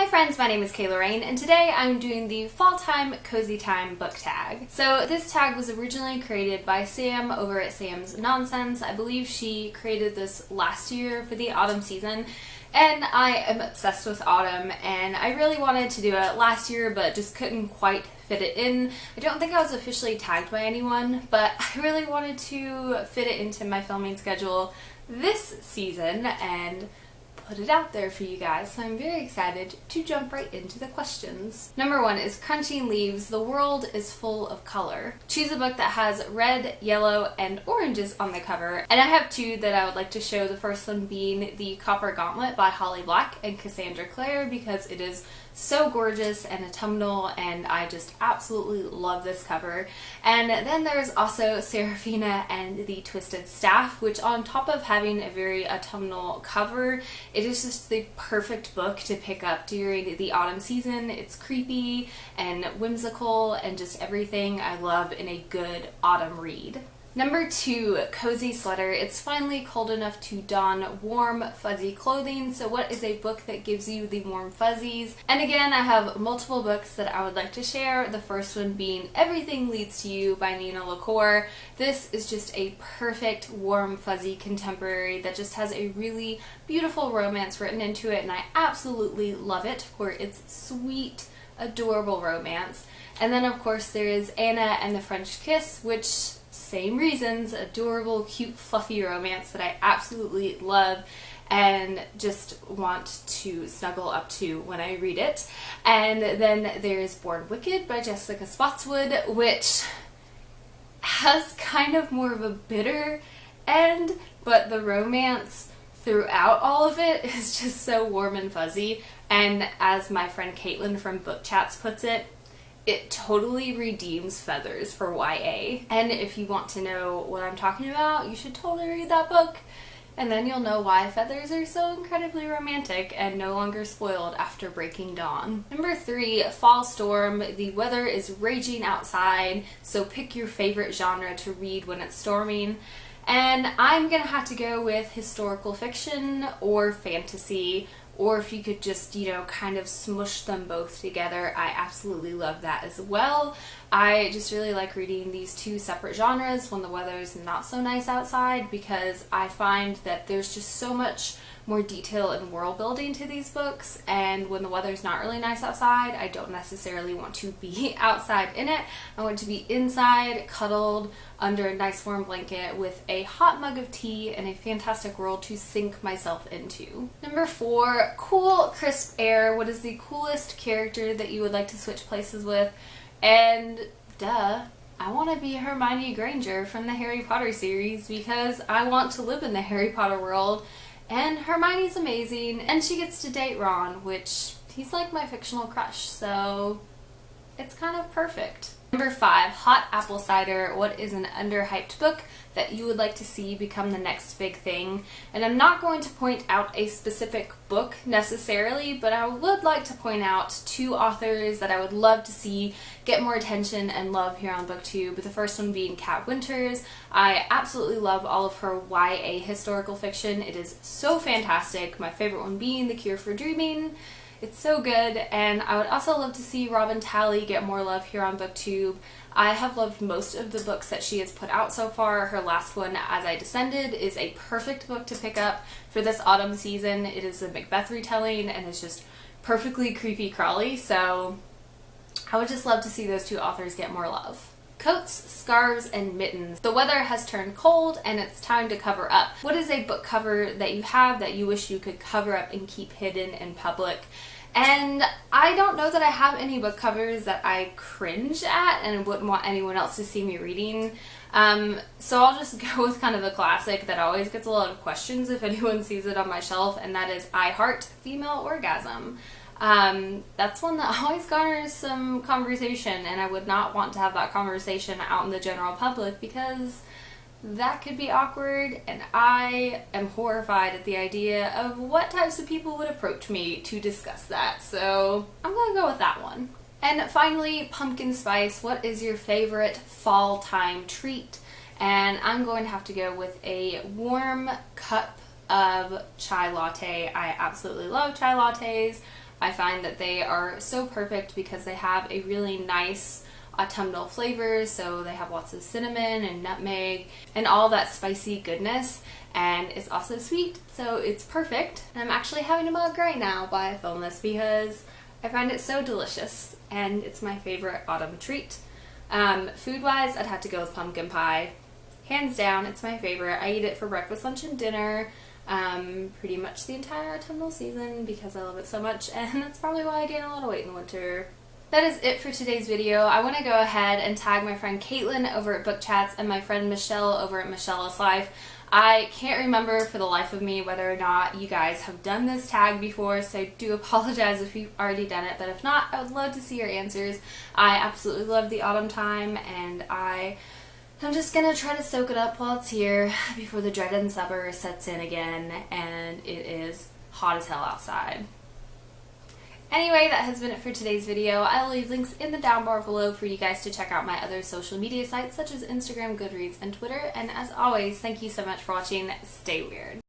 Hi friends, my name is Kayla Rayne, and today I'm doing the Fall Time Cozy Time book tag. So this tag was originally created by Sam over at Sam's Nonsense. I believe she created this last year for the autumn season, and I am obsessed with autumn, and I really wanted to do it last year but just couldn't quite fit it in. I don't think I was officially tagged by anyone, but I really wanted to fit it into my filming schedule this season and put it out there for you guys, so I'm very excited to jump right into the questions. Number 1 is Crunching Leaves, The World is Full of Color. Choose a book that has red, yellow, and oranges on the cover, and I have two that I would like to show, the first one being The Copper Gauntlet by Holly Black and Cassandra Clare, because it is so gorgeous and autumnal, and I just absolutely love this cover. And then there's also Seraphina and the Twisted Staff, which on top of having a very autumnal cover, it is just the perfect book to pick up during the autumn season. It's creepy and whimsical and just everything I love in a good autumn read. Number 2, Cozy Sweater. It's finally cold enough to don warm, fuzzy clothing. So what is a book that gives you the warm fuzzies? And again, I have multiple books that I would like to share. The first one being Everything Leads to You by Nina LaCour. This is just a perfect, warm, fuzzy contemporary that just has a really beautiful romance written into it, and I absolutely love it for its sweet, adorable romance. And then of course there is Anna and the French Kiss, which same reasons, adorable, cute, fluffy romance that I absolutely love and just want to snuggle up to when I read it. And then there's Born Wicked by Jessica Spotswood, which has kind of more of a bitter end, but the romance throughout all of it is just so warm and fuzzy. And as my friend Caitlin from Book Chats puts it totally redeems Feathers for YA. And if you want to know what I'm talking about, you should totally read that book, and then you'll know why Feathers are so incredibly romantic and no longer spoiled after Breaking Dawn. Number 3, Fall Storm. The weather is raging outside, so pick your favorite genre to read when it's storming. And I'm gonna have to go with historical fiction or fantasy, or if you could just, kind of smush them both together, I absolutely love that as well. I just really like reading these two separate genres when the weather's not so nice outside, because I find that there's just so much more detail and world building to these books, and when the weather's not really nice outside, I don't necessarily want to be outside in it. I want to be inside, cuddled under a nice warm blanket with a hot mug of tea and a fantastic world to sink myself into. Number 4, Cool Crisp Air. What is the coolest character that you would like to switch places with? And duh, I want to be Hermione Granger from the Harry Potter series, because I want to live in the Harry Potter world. And Hermione's amazing, and she gets to date Ron, which he's like my fictional crush, so it's kind of perfect. Number 5, Hot Apple Cider. What is an underhyped book that you would like to see become the next big thing? And I'm not going to point out a specific book necessarily, but I would like to point out 2 authors that I would love to see get more attention and love here on BookTube. The first one being Kat Winters. I absolutely love all of her YA historical fiction. It is so fantastic. My favorite one being The Cure for Dreaming. It's so good, and I would also love to see Robin Talley get more love here on BookTube. I have loved most of the books that she has put out so far. Her last one, As I Descended, is a perfect book to pick up for this autumn season. It is a Macbeth retelling, and it's just perfectly creepy crawly, so I would just love to see those 2 authors get more love. Coats, Scarves, and Mittens. The weather has turned cold and it's time to cover up. What is a book cover that you have that you wish you could cover up and keep hidden in public? And I don't know that I have any book covers that I cringe at and wouldn't want anyone else to see me reading. So I'll just go with kind of a classic that always gets a lot of questions if anyone sees it on my shelf, and that is I Heart Female Orgasm. That's one that always garners some conversation, and I would not want to have that conversation out in the general public, because that could be awkward, and I am horrified at the idea of what types of people would approach me to discuss that, so I'm gonna go with that one. And finally, Pumpkin Spice. What is your favorite fall time treat? And I'm going to have to go with a warm cup of chai latte. I absolutely love chai lattes. I find that they are so perfect because they have a really nice autumnal flavor, so they have lots of cinnamon and nutmeg and all that spicy goodness, and it's also sweet, so it's perfect. And I'm actually having a mug right now while I film this because I find it so delicious and it's my favorite autumn treat. Food wise, I'd have to go with pumpkin pie. Hands down, it's my favorite. I eat it for breakfast, lunch, and dinner pretty much the entire autumnal season because I love it so much, and that's probably why I gain a lot of weight in the winter. That is it for today's video. I want to go ahead and tag my friend Caitlin over at Book Chats and my friend Michelle over at Michelle's Life. I can't remember for the life of me whether or not you guys have done this tag before, so I do apologize if you've already done it, but if not, I would love to see your answers. I absolutely love the autumn time, and I'm just gonna try to soak it up while it's here before the dreaded summer sets in again and it is hot as hell outside. Anyway, that has been it for today's video. I'll leave links in the down bar below for you guys to check out my other social media sites such as Instagram, Goodreads, and Twitter. And as always, thank you so much for watching. Stay weird.